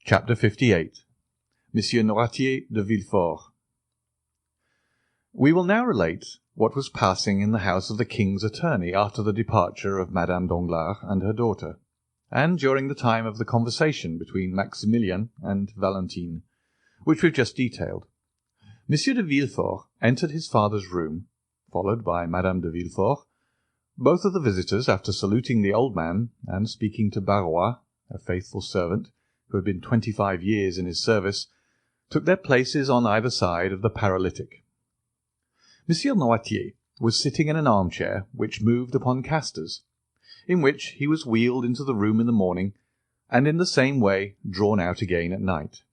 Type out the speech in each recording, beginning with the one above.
Chapter 58. Monsieur Noirtier de Villefort. We will now relate what was passing in the house of the king's attorney after the departure of Madame Danglars and her daughter, and during the time of the conversation between Maximilien and Valentine, which we've just detailed. Monsieur de Villefort entered his father's room, followed by Madame de Villefort. Both of the visitors, after saluting the old man and speaking to Barrois, a faithful servant, who had been 25 years in his service, took their places on either side of the paralytic. Monsieur Noirtier was sitting in an armchair which moved upon casters, in which he was wheeled into the room in the morning, and in the same way drawn out again at night.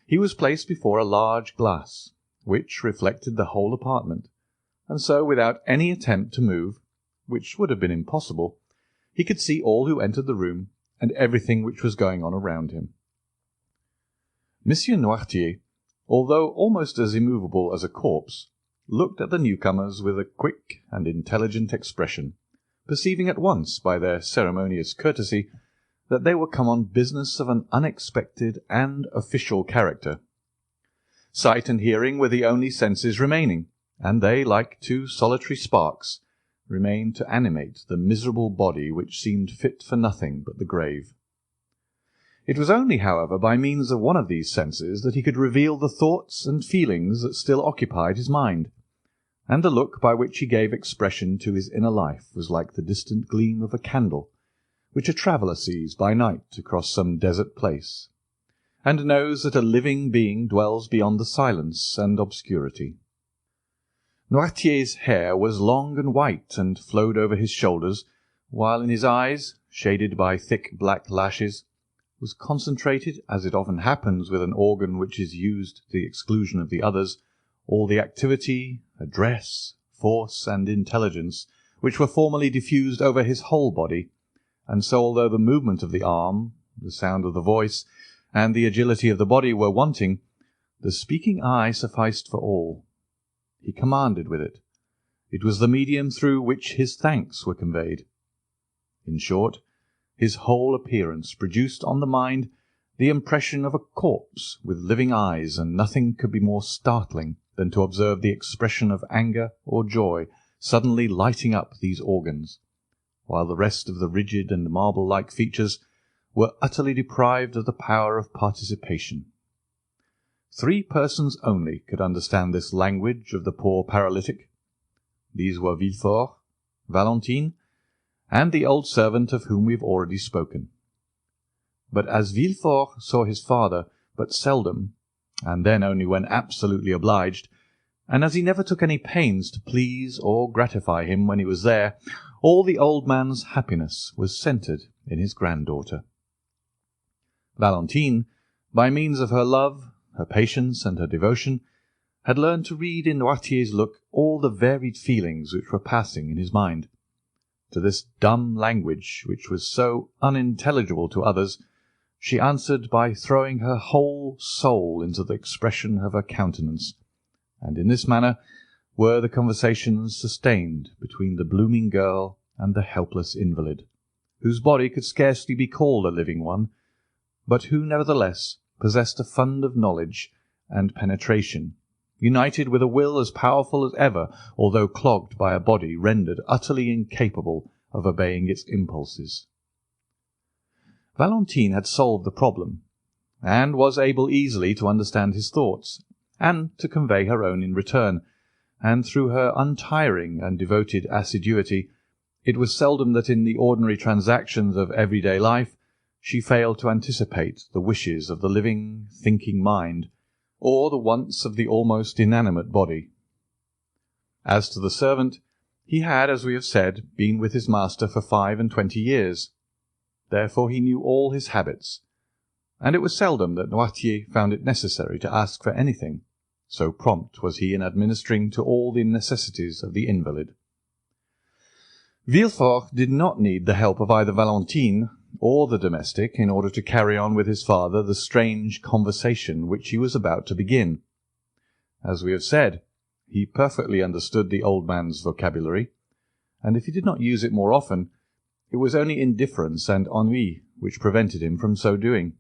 He was placed before a large glass, which reflected the whole apartment, and so, without any attempt to move, which would have been impossible, he could see all who entered the room, and everything which was going on around him. Monsieur Noirtier, although almost as immovable as a corpse, looked at the newcomers with a quick and intelligent expression, perceiving at once by their ceremonious courtesy that they were come on business of an unexpected and official character. Sight and hearing were the only senses remaining, and they, like two solitary sparks, remained to animate the miserable body which seemed fit for nothing but the grave. It was only, however, by means of one of these senses that he could reveal the thoughts and feelings that still occupied his mind, and the look by which he gave expression to his inner life was like the distant gleam of a candle, which a traveller sees by night across some desert place, and knows that a living being dwells beyond the silence and obscurity. Noirtier's hair was long and white, and flowed over his shoulders, while in his eyes, shaded by thick black lashes, was concentrated, as it often happens with an organ which is used to the exclusion of the others, all the activity, address, force, and intelligence which were formerly diffused over his whole body, and so although the movement of the arm, the sound of the voice, and the agility of the body were wanting, the speaking eye sufficed for all. He commanded with it. It was the medium through which his thanks were conveyed. In short, his whole appearance produced on the mind the impression of a corpse with living eyes, and nothing could be more startling than to observe the expression of anger or joy suddenly lighting up these organs, while the rest of the rigid and marble-like features were utterly deprived of the power of participation. 3 persons only could understand this language of the poor paralytic. These were Villefort, Valentine, and the old servant of whom we have already spoken. But as Villefort saw his father but seldom, and then only when absolutely obliged, and as he never took any pains to please or gratify him when he was there, all the old man's happiness was centred in his granddaughter. Valentine, by means of her love, her patience, and her devotion, had learned to read in Noirtier's look all the varied feelings which were passing in his mind. To this dumb language, which was so unintelligible to others, she answered by throwing her whole soul into the expression of her countenance, and in this manner were the conversations sustained between the blooming girl and the helpless invalid, whose body could scarcely be called a living one, but who nevertheless possessed a fund of knowledge and penetration, united with a will as powerful as ever, although clogged by a body rendered utterly incapable of obeying its impulses. Valentine had solved the problem, and was able easily to understand his thoughts, and to convey her own in return, and through her untiring and devoted assiduity, it was seldom that in the ordinary transactions of everyday life she failed to anticipate the wishes of the living, thinking mind, or the wants of the almost inanimate body. As to the servant, he had, as we have said, been with his master for 25 years. Therefore he knew all his habits, and it was seldom that Noirtier found it necessary to ask for anything, so prompt was he in administering to all the necessities of the invalid. Villefort did not need the help of either Valentine or the domestic in order to carry on with his father the strange conversation which he was about to begin. As we have said, he perfectly understood the old man's vocabulary, and if he did not use it more often, it was only indifference and ennui which prevented him from so doing.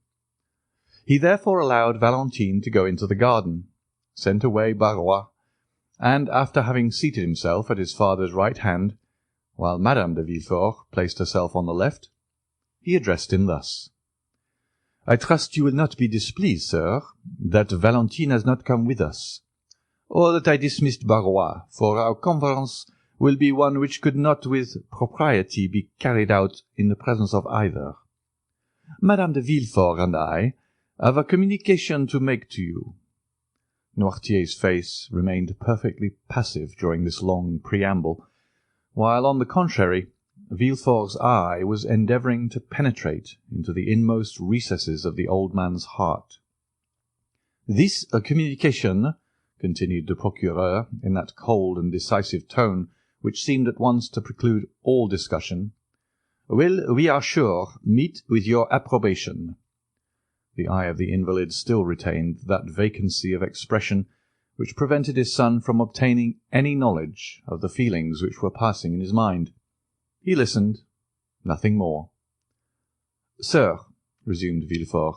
He therefore allowed Valentine to go into the garden, sent away Barrois, and after having seated himself at his father's right hand, while Madame de Villefort placed herself on the left, he addressed him thus. "I trust you will not be displeased, sir, that Valentine has not come with us, or that I dismissed Barrois, for our conference will be one which could not with propriety be carried out in the presence of either. Madame de Villefort and I have a communication to make to you." Noirtier's face remained perfectly passive during this long preamble, while, on the contrary, Villefort's eye was endeavouring to penetrate into the inmost recesses of the old man's heart. "This communication," continued the procureur, in that cold and decisive tone which seemed at once to preclude all discussion, "will, we are sure, meet with your approbation." The eye of the invalid still retained that vacancy of expression which prevented his son from obtaining any knowledge of the feelings which were passing in his mind. He listened, nothing more. "Sir," resumed Villefort,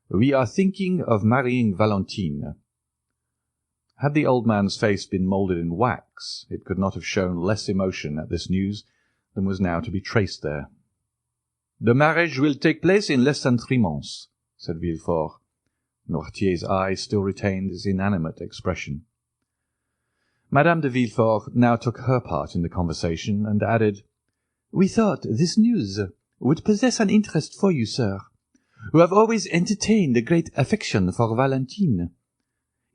"we are thinking of marrying Valentine." Had the old man's face been moulded in wax, it could not have shown less emotion at this news than was now to be traced there. "The marriage will take place in less than 3 months," said Villefort. Noirtier's eye still retained its inanimate expression. Madame de Villefort now took her part in the conversation, and added, "We thought this news would possess an interest for you, sir, who have always entertained a great affection for Valentine.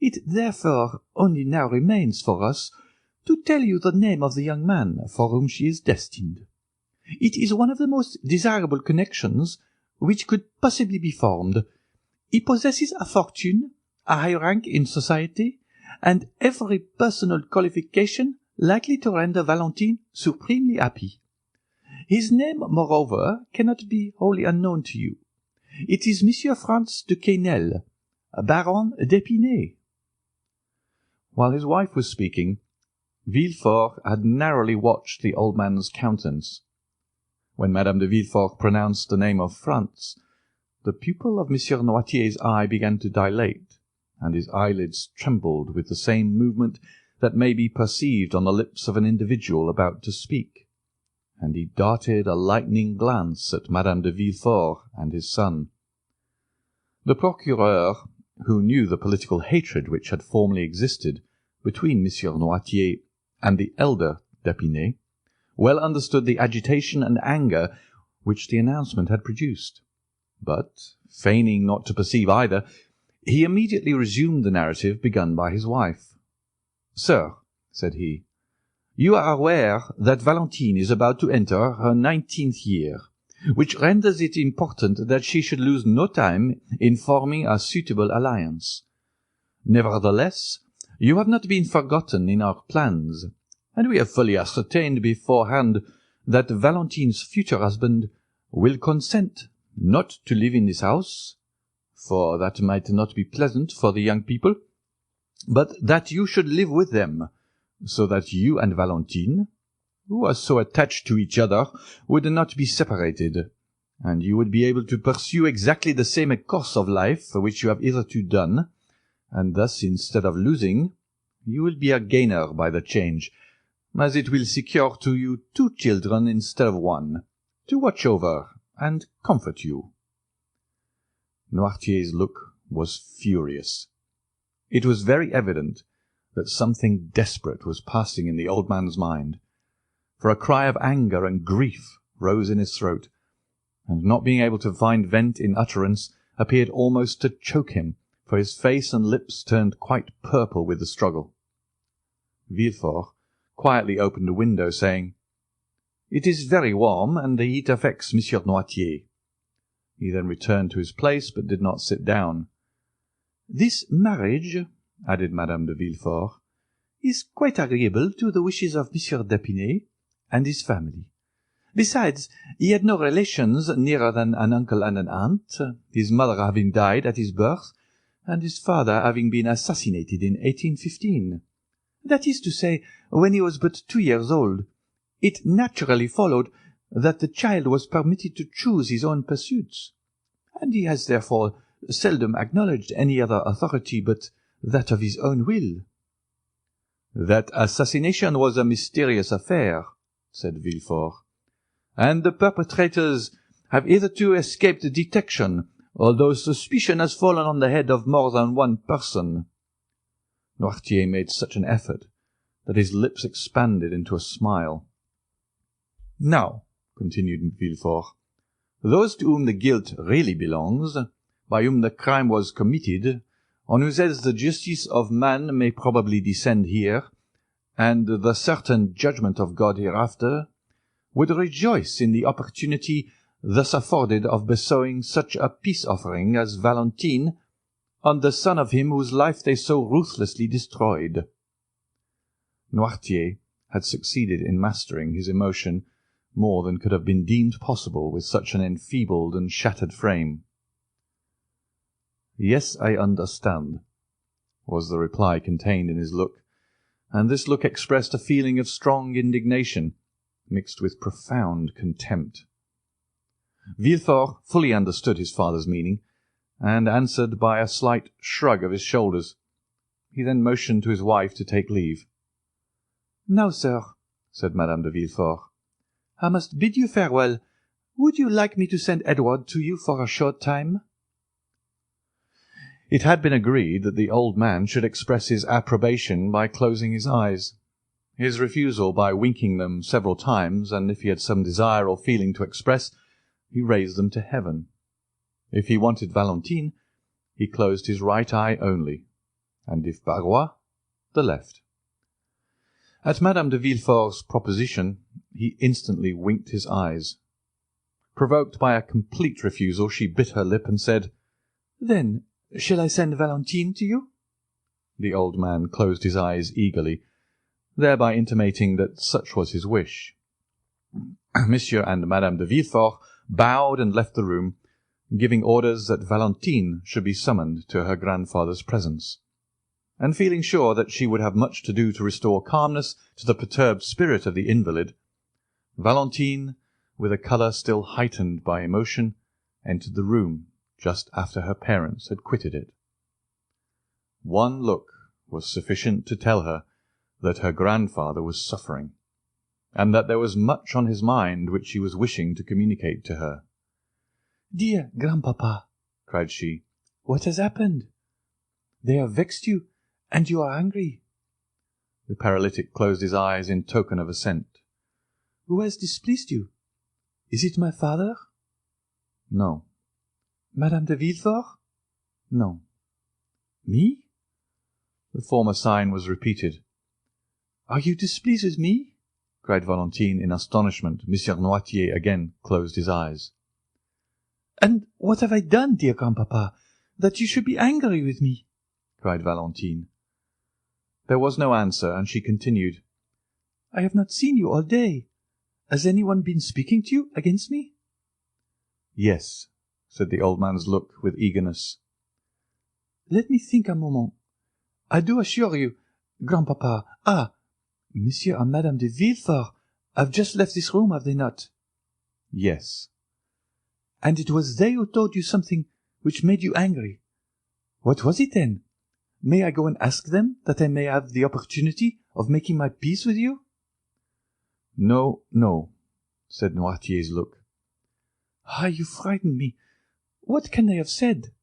It therefore only now remains for us to tell you the name of the young man for whom she is destined. It is one of the most desirable connections which could possibly be formed. He possesses a fortune, a high rank in society, and every personal qualification likely to render Valentine supremely happy. His name, moreover, cannot be wholly unknown to you. It is Monsieur Franz de Quesnel, Baron d'Épinay." While his wife was speaking, Villefort had narrowly watched the old man's countenance. When Madame de Villefort pronounced the name of Franz, the pupil of Monsieur Noirtier's eye began to dilate, and his eyelids trembled with the same movement that may be perceived on the lips of an individual about to speak, and he darted a lightning glance at Madame de Villefort and his son. The procureur, who knew the political hatred which had formerly existed between Monsieur Noirtier and the elder d'Épinay, well understood the agitation and anger which the announcement had produced. But, feigning not to perceive either, he immediately resumed the narrative begun by his wife. "Sir," said he, "you are aware that Valentine is about to enter her 19th year, which renders it important that she should lose no time in forming a suitable alliance. Nevertheless, you have not been forgotten in our plans, and we have fully ascertained beforehand that Valentine's future husband will consent not to live in this house, for that might not be pleasant for the young people, but that you should live with them, so that you and Valentine, who are so attached to each other, would not be separated, and you would be able to pursue exactly the same course of life which you have hitherto done, and thus, instead of losing, you will be a gainer by the change, as it will secure to you 2 children instead of 1, to watch over and comfort you." Noirtier's look was furious. It was very evident that something desperate was passing in the old man's mind, for a cry of anger and grief rose in his throat, and not being able to find vent in utterance, appeared almost to choke him, for his face and lips turned quite purple with the struggle. Villefort quietly opened a window, saying, "It is very warm, and the heat affects Monsieur Noirtier." He then returned to his place, but did not sit down. "This marriage," added Madame de Villefort, "is quite agreeable to the wishes of Monsieur d'Épinay and his family. Besides, he had no relations nearer than an uncle and an aunt, his mother having died at his birth, and his father having been assassinated in 1815. That is to say, when he was but 2 years old. It naturally followed that the child was permitted to choose his own pursuits, and he has therefore seldom acknowledged any other authority but that of his own will." "That assassination was a mysterious affair," said Villefort, "and the perpetrators have hitherto escaped detection, although suspicion has fallen on the head of more than one person." Noirtier made such an effort that his lips expanded into a smile. "Now," continued Villefort, "those to whom the guilt really belongs, by whom the crime was committed, on whose heads the justice of man may probably descend here, and the certain judgment of God hereafter, would rejoice in the opportunity thus afforded of bestowing such a peace-offering as Valentine on the son of him whose life they so ruthlessly destroyed." Noirtier had succeeded in mastering his emotion more than could have been deemed possible with such an enfeebled and shattered frame. "Yes, I understand," was the reply contained in his look, and this look expressed a feeling of strong indignation, mixed with profound contempt. Villefort fully understood his father's meaning, and answered by a slight shrug of his shoulders. He then motioned to his wife to take leave. "Now, sir," said Madame de Villefort, "I must bid you farewell. Would you like me to send Edward to you for a short time?" It had been agreed that the old man should express his approbation by closing his eyes, his refusal by winking them several times, and if he had some desire or feeling to express, he raised them to heaven. If he wanted Valentine, he closed his right eye only, and if Barrois, the left. At Madame de Villefort's proposition, he instantly winked his eyes. Provoked by a complete refusal, she bit her lip and said, "Then, shall I send Valentine to you?" The old man closed his eyes eagerly, thereby intimating that such was his wish. Monsieur and Madame de Villefort bowed and left the room, giving orders that Valentine should be summoned to her grandfather's presence. And feeling sure that she would have much to do to restore calmness to the perturbed spirit of the invalid, Valentine, with a colour still heightened by emotion, entered the room just after her parents had quitted it. One look was sufficient to tell her that her grandfather was suffering, and that there was much on his mind which he was wishing to communicate to her. "Dear grandpapa," cried she, "what has happened? They have vexed you, and you are angry." The paralytic closed his eyes in token of assent. "Who has displeased you? Is it my father?" "No." "Madame de Villefort?" "No." "Me?" The former sign was repeated. "Are you displeased with me?" cried Valentine in astonishment. Monsieur Noirtier again closed his eyes. "And what have I done, dear grandpapa, that you should be angry with me?" cried Valentine. There was no answer, and she continued, "I have not seen you all day. Has anyone been speaking to you against me?" "Yes," said the old man's look with eagerness. "Let me think a moment. I do assure you, grandpapa, Monsieur and Madame de Villefort have just left this room, have they not?" "Yes." "And it was they who told you something which made you angry. What was it, then? May I go and ask them, that I may have the opportunity of making my peace with you?" "No, no," said Noirtier's look. You frighten me. What can they have said?"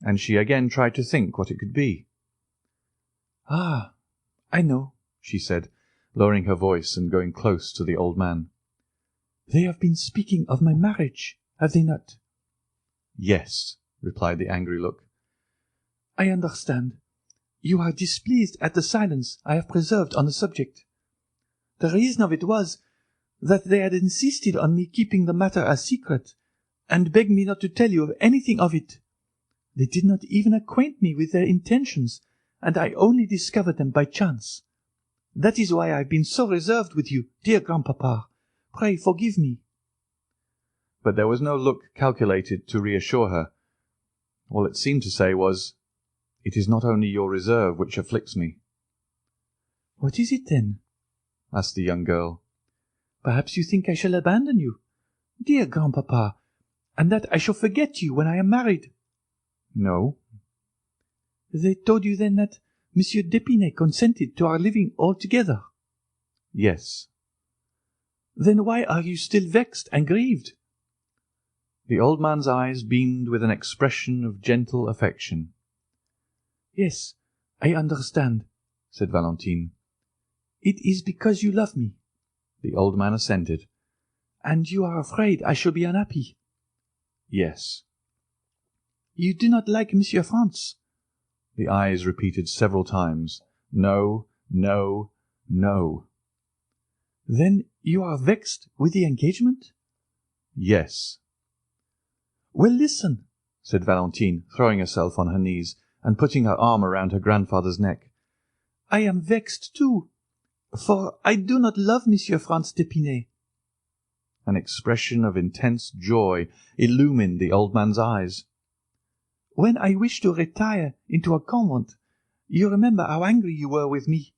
And she again tried to think what it could be. I know," she said, lowering her voice and going close to the old man. "They have been speaking of my marriage, have they not?" "Yes," replied the angry look. "I understand. You are displeased at the silence I have preserved on the subject. The reason of it was that they had insisted on me keeping the matter a secret, and begged me not to tell you of anything of it. They did not even acquaint me with their intentions, and I only discovered them by chance. That is why I have been so reserved with you, dear grandpapa. Pray forgive me." But there was no look calculated to reassure her. All it seemed to say was, "It is not only your reserve which afflicts me." "What is it, then?" asked the young girl. "Perhaps you think I shall abandon you, dear grandpapa, and that I shall forget you when I am married." No. They told you then that Monsieur d'Épinay consented to our living all together? Yes. Then why are you still vexed and grieved? The old man's eyes beamed with an expression of gentle affection. Yes, I understand, said Valentine. It is because you love me. The old man assented. And you are afraid I shall be unhappy? Yes. You do not like Monsieur Franz? The eyes repeated several times, No, no, no. Then you are vexed with the engagement? Yes. Well, listen, said Valentine, throwing herself on her knees and putting her arm around her grandfather's neck. I am vexed too, for I do not love Monsieur Franz d'Épinay. An expression of intense joy illumined the old man's eyes. When I wished to retire into a convent, you remember how angry you were with me.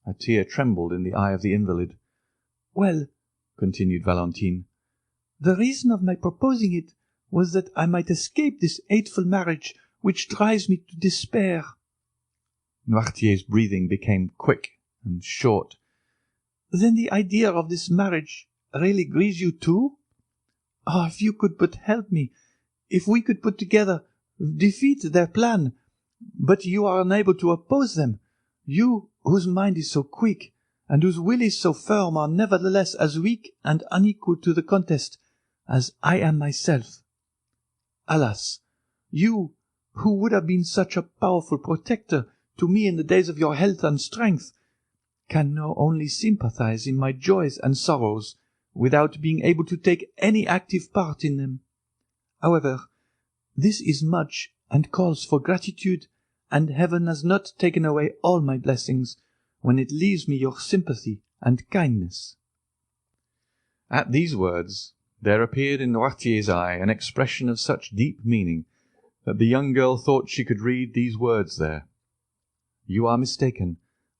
A tear trembled in the eye of the invalid. Well, continued Valentine, the reason of my proposing it was that I might escape this hateful marriage which drives me to despair. Noirtier's breathing became quick and short. Then the idea of this marriage really grieves you too? Oh, if you could but help me, if we could put together, defeat their plan. But you are unable to oppose them. You, whose mind is so quick, and whose will is so firm, are nevertheless as weak and unequal to the contest as I am myself. Alas, you, who would have been such a powerful protector to me in the days of your health and strength, can now only sympathize in my joys and sorrows, without being able to take any active part in them. However, this is much and calls for gratitude, and heaven has not taken away all my blessings when it leaves me your sympathy and kindness. At these words there appeared in Noirtier's eye an expression of such deep meaning that the young girl thought she could read these words there. You are mistaken.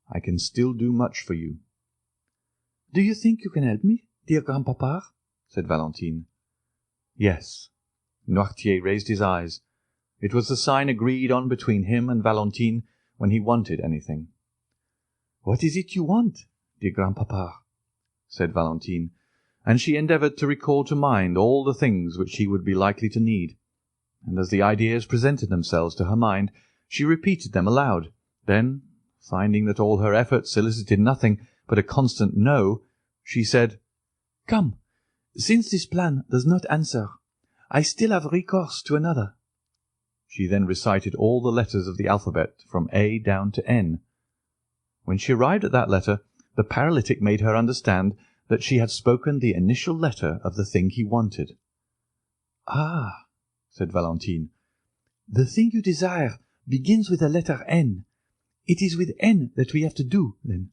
I can still do much for you. Do you think you can help me, dear grandpapa? said Valentine. Yes. Noirtier raised his eyes. It was the sign agreed on between him and Valentine when he wanted anything. What is it you want, dear grandpapa? said Valentine, and she endeavoured to recall to mind all the things which he would be likely to need, and as the ideas presented themselves to her mind, she repeated them aloud. Then, finding that all her efforts elicited nothing but a constant no, she said, Come, since this plan does not answer, I still have recourse to another. She then recited all the letters of the alphabet from A down to N. When she arrived at that letter, the paralytic made her understand that she had spoken the initial letter of the thing he wanted. Ah, said Valentine, the thing you desire begins with the letter N. It is with N that we have to do, then.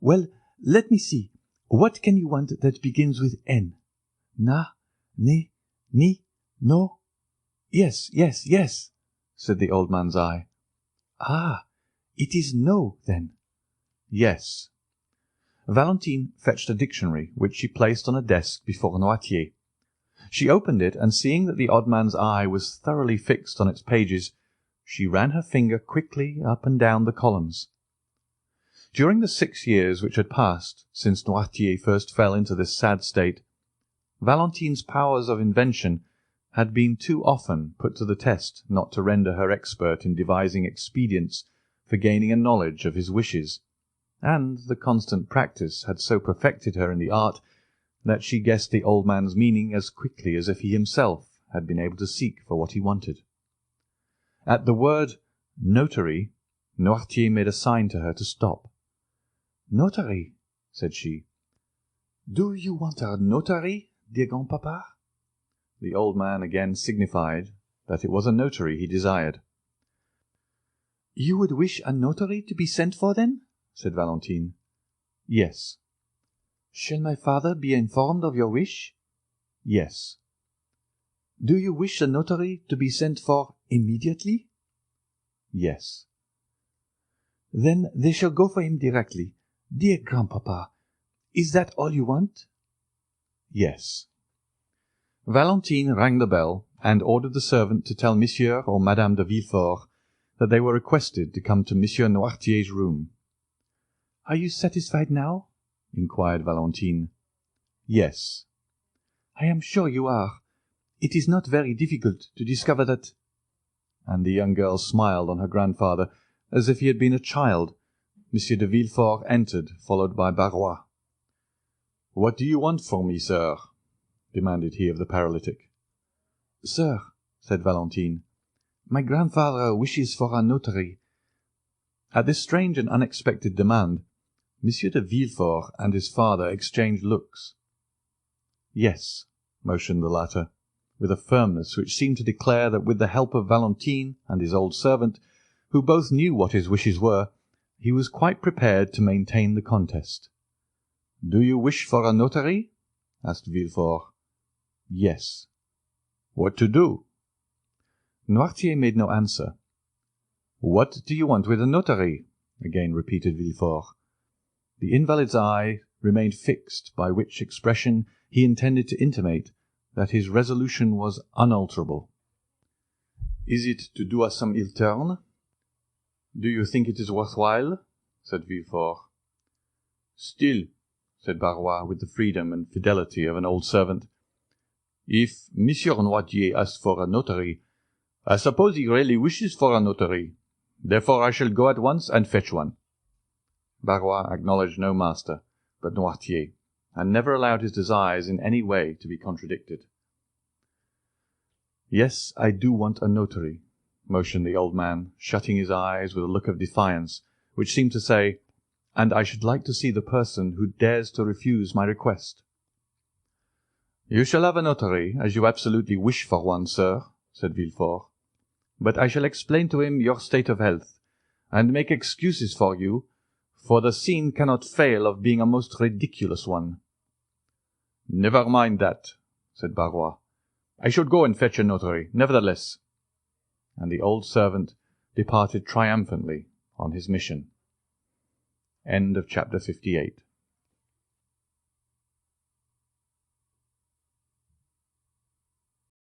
Well, let me see. What can you want that begins with N? Na, ne, ni, no? Yes, said the old man's eye. Ah, it is no, then. Yes. Valentine fetched a dictionary, which she placed on a desk before Noirtier. She opened it, and seeing that the odd man's eye was thoroughly fixed on its pages, she ran her finger quickly up and down the columns. During the 6 years which had passed since Noirtier first fell into this sad state, Valentine's powers of invention had been too often put to the test not to render her expert in devising expedients for gaining a knowledge of his wishes, and the constant practice had so perfected her in the art that she guessed the old man's meaning as quickly as if he himself had been able to seek for what he wanted. At the word notary, Noirtier made a sign to her to stop. Notary, said she. Do you want a notary, dear grandpapa? The old man again signified that it was a notary he desired. You would wish a notary to be sent for, then? said Valentine. Yes. Shall my father be informed of your wish? Yes. Do you wish a notary to be sent for immediately? Yes. Then they shall go for him directly. Dear grandpapa, is that all you want? Yes. Valentine rang the bell, and ordered the servant to tell Monsieur or Madame de Villefort that they were requested to come to Monsieur Noirtier's room. "Are you satisfied now?" inquired Valentine. "Yes." "I am sure you are. It is not very difficult to discover that—" And the young girl smiled on her grandfather as if he had been a child. Monsieur de Villefort entered, followed by Barrois. "What do you want from me, sir?" demanded he of the paralytic. "Sir," said Valentine, "my grandfather wishes for a notary." At this strange and unexpected demand, Monsieur de Villefort and his father exchanged looks. "Yes," motioned the latter, with a firmness which seemed to declare that with the help of Valentine and his old servant, who both knew what his wishes were, he was quite prepared to maintain the contest. "Do you wish for a notary?" asked Villefort. "Yes." "What to do?" Noirtier made no answer. "What do you want with a notary?" again repeated Villefort. The invalid's eye remained fixed, by which expression he intended to intimate that his resolution was unalterable. "Is it to do us some ill turn?" "Do you think it is worth while?" said Villefort. "Still," said Barrois, with the freedom and fidelity of an old servant, "if Monsieur Noirtier asks for a notary, I suppose he really wishes for a notary. Therefore I shall go at once and fetch one." Barrois acknowledged no master but Noirtier, and never allowed his desires in any way to be contradicted. "Yes, I do want a notary," motioned the old man, shutting his eyes with a look of defiance, which seemed to say, "And I should like to see the person who dares to refuse my request." "You shall have a notary, as you absolutely wish for one, sir," said Villefort. "But I shall explain to him your state of health, and make excuses for you, for the scene cannot fail of being a most ridiculous one." "Never mind that," said Barrois. "I should go and fetch a notary, nevertheless." And the old servant departed triumphantly on his mission. End of chapter 58.